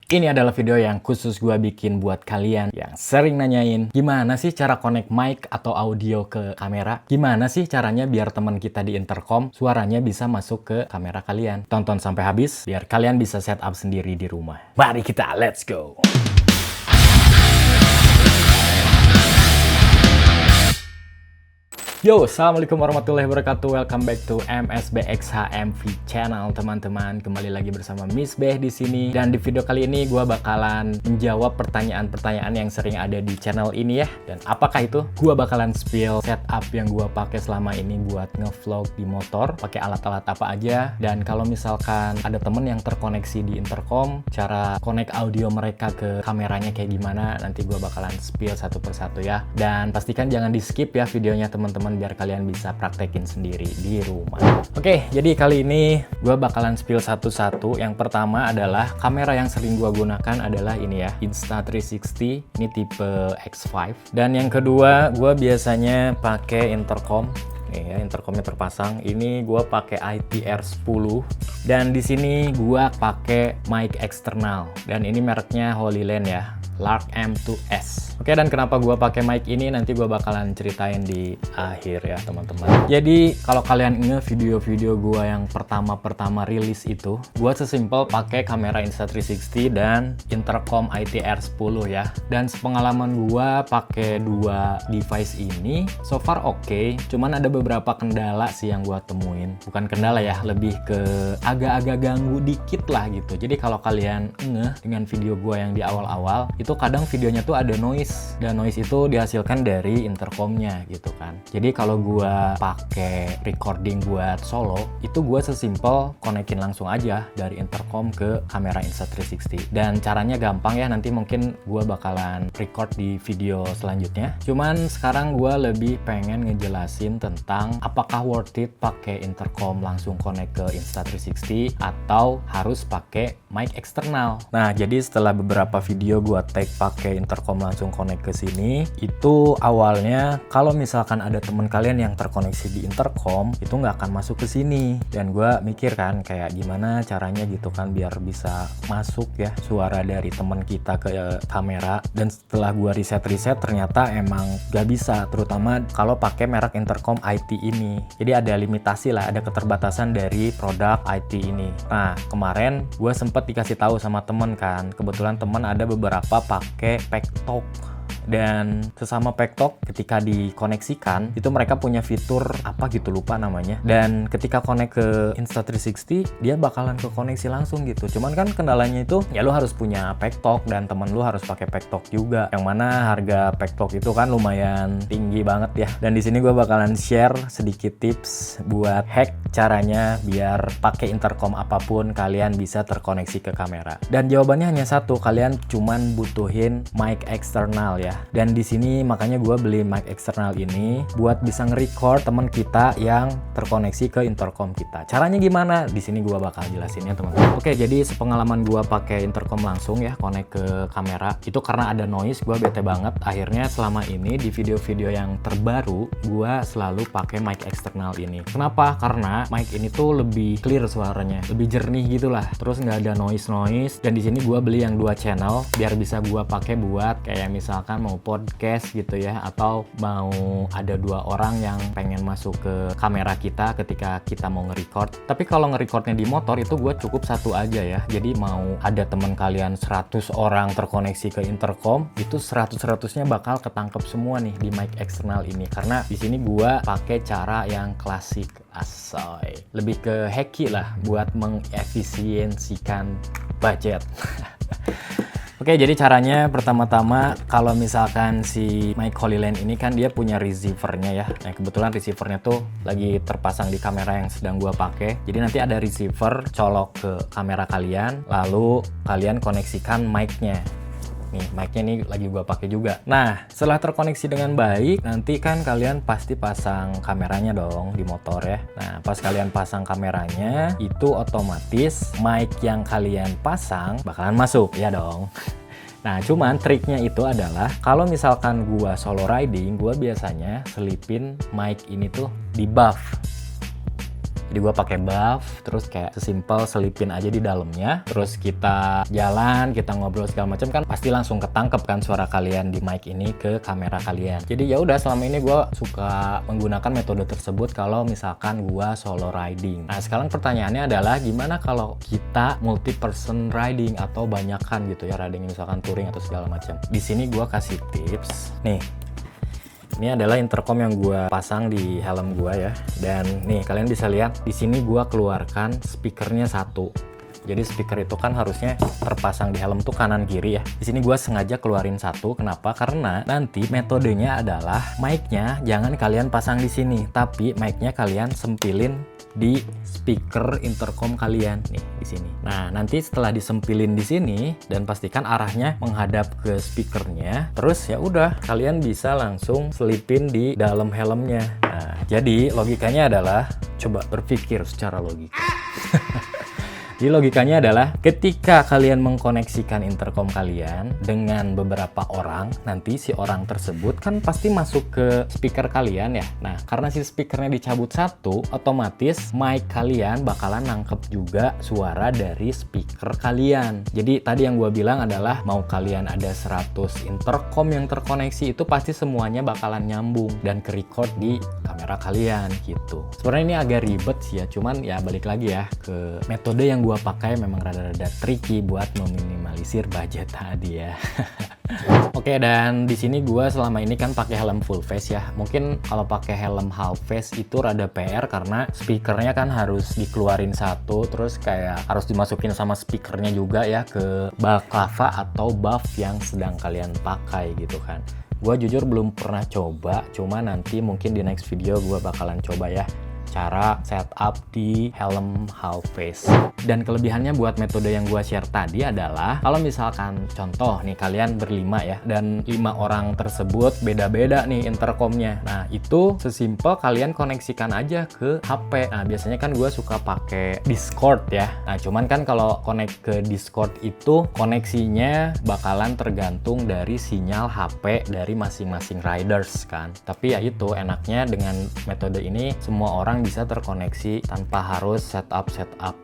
Ini adalah video yang khusus gue bikin buat kalian yang sering nanyain gimana sih cara connect mic atau audio ke kamera? Gimana sih caranya biar teman kita di intercom suaranya bisa masuk ke kamera kalian? Tonton sampai habis biar kalian bisa setup sendiri di rumah. Mari kita let's go! Yo, assalamualaikum warahmatullahi wabarakatuh. Welcome back to MSBXHMV channel, teman-teman. Kembali lagi bersama Miss Beh di sini. Dan di video kali ini gue bakalan menjawab pertanyaan-pertanyaan yang sering ada di channel ini ya. Dan apakah itu? Gue bakalan spill setup yang gue pakai selama ini buat ngevlog di motor, pakai alat-alat apa aja. Dan kalau misalkan ada temen yang terkoneksi di intercom, cara connect audio mereka ke kameranya kayak gimana, nanti gue bakalan spill satu persatu ya. Dan pastikan jangan di skip ya videonya, teman-teman, biar kalian bisa praktekin sendiri di rumah. Oke, jadi kali ini gue bakalan spill satu-satu. Yang pertama adalah kamera yang sering gue gunakan adalah ini ya, Insta360. Ini tipe X5. Dan yang kedua, gue biasanya pakai intercom. Nih ya, intercomnya terpasang. Ini gue pakai ITR10. Dan di sini gue pakai mic eksternal. Dan ini mereknya Holyland ya, Lark M2S. Oke, dan kenapa gue pakai mic ini nanti gue bakalan ceritain di akhir ya, teman-teman. Jadi kalau kalian ingat video-video gue yang pertama rilis itu, gue sesimpel pakai kamera Insta360 dan intercom ITR10 ya. Dan sepengalaman gue pakai dua device ini, so far oke. Cuman ada beberapa kendala sih yang gue temuin. Bukan kendala ya, lebih ke agak-agak ganggu dikit lah gitu. Jadi kalau kalian ngeh dengan video gue yang di awal-awal, itu kadang videonya tuh ada noise. Dan noise itu dihasilkan dari intercomnya gitu kan. Jadi kalau gua pakai recording buat solo, itu gua sesimpel konekin langsung aja dari intercom ke kamera Insta360. Dan caranya gampang ya, nanti mungkin gua bakalan record di video selanjutnya. Cuman sekarang gua lebih pengen ngejelasin tentang apakah worth it pakai intercom langsung connect ke Insta360 atau harus pakai mic eksternal. Nah, jadi setelah beberapa video gua take pakai intercom langsung connect ke sini, itu awalnya kalau misalkan ada temen kalian yang terkoneksi di intercom, itu nggak akan masuk ke sini. Dan gue mikir kan kayak gimana caranya gitu kan biar bisa masuk ya suara dari temen kita ke kamera. Dan setelah gue riset ternyata emang gak bisa, terutama kalau pakai merek intercom IT ini. Jadi ada limitasi lah, ada keterbatasan dari produk IT ini. Nah, kemarin gue sempet dikasih tahu sama temen kan, kebetulan temen ada beberapa pakai Pektok. Dan sesama Pektok ketika dikoneksikan itu mereka punya fitur apa gitu, lupa namanya. Dan ketika connect ke Insta360 dia bakalan ke koneksi langsung gitu. Cuman kan kendalanya itu ya lu harus punya Pektok dan temen lu harus pakai Pektok juga. Yang mana harga Pektok itu kan lumayan tinggi banget ya. Dan di sini gue bakalan share sedikit tips buat hack caranya biar pakai intercom apapun kalian bisa terkoneksi ke kamera. Dan jawabannya hanya satu, kalian cuman butuhin mic eksternal ya. Dan di sini makanya gue beli mic eksternal ini buat bisa nge-record teman kita yang terkoneksi ke intercom kita. Caranya gimana? Di sini gue bakal jelasin ya, teman-teman. Oke, jadi sepengalaman gue pakai intercom langsung ya connect ke kamera itu karena ada noise, gue bete banget. Akhirnya selama ini di video-video yang terbaru gue selalu pakai mic eksternal ini. Kenapa? Karena mic ini tuh lebih clear suaranya, lebih jernih gitulah. Terus nggak ada noise. Dan di sini gue beli yang 2 channel biar bisa gue pakai buat kayak misalkan mau podcast gitu ya, atau mau ada 2 orang yang pengen masuk ke kamera kita ketika kita mau nge-record. Tapi kalau nge-recordnya di motor itu gue cukup 1 aja ya. Jadi mau ada teman kalian 100 orang terkoneksi ke intercom, itu 100-100-nya bakal ketangkep semua nih di mic eksternal ini. Karena di sini gue pakai cara yang klasik, asoy. Lebih ke hacky lah buat mengefisiensikan budget. Oke, jadi caranya pertama-tama kalau misalkan si mic Holyland ini kan dia punya receivernya ya. Nah, kebetulan receivernya tuh lagi terpasang di kamera yang sedang gua pakai. Jadi nanti ada receiver colok ke kamera kalian, lalu kalian koneksikan mic-nya. Nih, mic-nya nih lagi gua pakai juga. Nah, setelah terkoneksi dengan baik, nanti kan kalian pasti pasang kameranya dong di motor ya. Nah, pas kalian pasang kameranya, itu otomatis mic yang kalian pasang bakalan masuk, ya dong. Nah, cuman triknya itu adalah kalau misalkan gua solo riding, gua biasanya selipin mic ini tuh di buff. Jadi gue pakai buff, terus kayak sesimpel selipin aja di dalamnya. Terus kita jalan, kita ngobrol segala macam kan pasti langsung ketangkep kan suara kalian di mic ini ke kamera kalian. Jadi ya udah, selama ini gue suka menggunakan metode tersebut kalau misalkan gue solo riding. Nah sekarang pertanyaannya adalah gimana kalau kita multi person riding atau banyakan gitu ya riding, misalkan touring atau segala macam. Di sini gue kasih tips nih. Ini adalah intercom yang gue pasang di helm gue ya. Dan nih kalian bisa lihat di sini gue keluarkan speakernya satu. Jadi speaker itu kan harusnya terpasang di helm tuh kanan kiri ya. Di sini gue sengaja keluarin satu. Kenapa? Karena nanti metodenya adalah mic-nya jangan kalian pasang di sini, tapi mic-nya kalian sempilin di speaker intercom kalian nih di sini. Nah, nanti setelah disempilin di sini dan pastikan arahnya menghadap ke speakernya, terus ya udah kalian bisa langsung selipin di dalam helmnya. Nah, jadi logikanya adalah coba berpikir secara logika. Jadi logikanya adalah ketika kalian mengkoneksikan intercom kalian dengan beberapa orang, nanti si orang tersebut kan pasti masuk ke speaker kalian ya. Nah, karena si speakernya dicabut satu, otomatis mic kalian bakalan nangkep juga suara dari speaker kalian. Jadi tadi yang gue bilang adalah mau kalian ada 100 intercom yang terkoneksi, itu pasti semuanya bakalan nyambung dan ke-record di kamera kalian gitu. Sebenarnya ini agak ribet sih ya, cuman ya balik lagi ya ke metode yang gue pakai memang rada-rada tricky buat meminimalisir budget tadi ya. Oke, dan di sini gue selama ini kan pakai helm full face ya. Mungkin kalau pakai helm half face itu rada PR karena speakernya kan harus dikeluarin satu, terus kayak harus dimasukin sama speakernya juga ya ke baklava atau buff yang sedang kalian pakai gitu kan. Gue jujur belum pernah coba, cuma nanti mungkin di next video gue bakalan coba ya cara setup di helm half face. Dan kelebihannya buat metode yang gue share tadi adalah kalau misalkan contoh nih kalian berlima ya, dan 5 orang tersebut beda-beda nih intercomnya. Nah itu sesimpel kalian koneksikan aja ke HP. Nah biasanya kan gue suka pakai Discord ya. Nah cuman kan kalau connect ke Discord itu koneksinya bakalan tergantung dari sinyal HP dari masing-masing riders kan. Tapi ya itu enaknya dengan metode ini semua orang bisa terkoneksi tanpa harus setup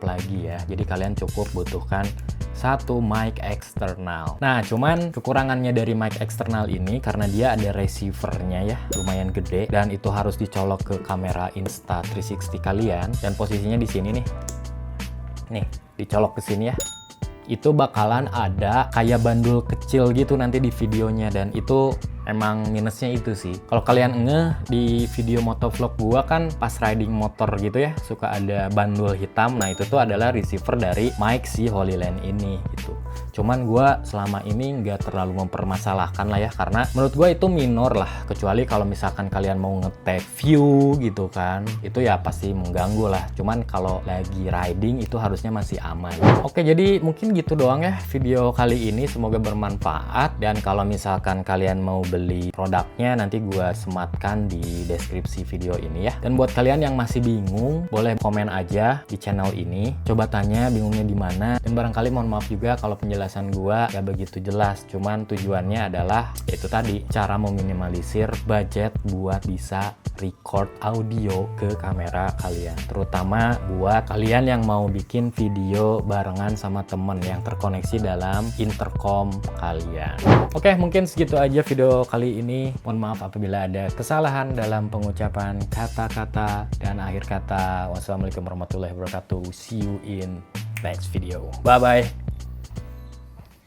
lagi ya. Jadi kalian cukup butuhkan satu mic eksternal. Nah cuman kekurangannya dari mic eksternal ini karena dia ada receivernya ya, lumayan gede, dan itu harus dicolok ke kamera Insta360 kalian, dan posisinya di sini nih dicolok ke sini ya. Itu bakalan ada kayak bandul kecil gitu nanti di videonya, dan itu emang minusnya itu sih. Kalau kalian ngeh di video motovlog gua kan pas riding motor gitu ya, suka ada bandul hitam. Nah itu tuh adalah receiver dari mic si HolyLens ini gitu. Cuman gua selama ini nggak terlalu mempermasalahkan lah ya, karena menurut gua itu minor lah. Kecuali kalau misalkan kalian mau nge-take view gitu kan, itu ya pasti mengganggu lah. Cuman kalau lagi riding itu harusnya masih aman. Oke, jadi mungkin gitu doang ya video kali ini. Semoga bermanfaat, dan kalau misalkan kalian mau beli produknya nanti gue sematkan di deskripsi video ini ya. Dan buat kalian yang masih bingung, boleh komen aja di channel ini, coba tanya bingungnya di mana. Dan barangkali mohon maaf juga kalau penjelasan gue gak begitu jelas, cuman tujuannya adalah yaitu tadi, cara meminimalisir budget buat bisa record audio ke kamera kalian, terutama buat kalian yang mau bikin video barengan sama temen yang terkoneksi dalam intercom kalian. Oke, mungkin segitu aja video kali ini. Mohon maaf apabila ada kesalahan dalam pengucapan kata-kata dan akhir kata. Wassalamualaikum warahmatullahi wabarakatuh. See you in next video. Bye bye.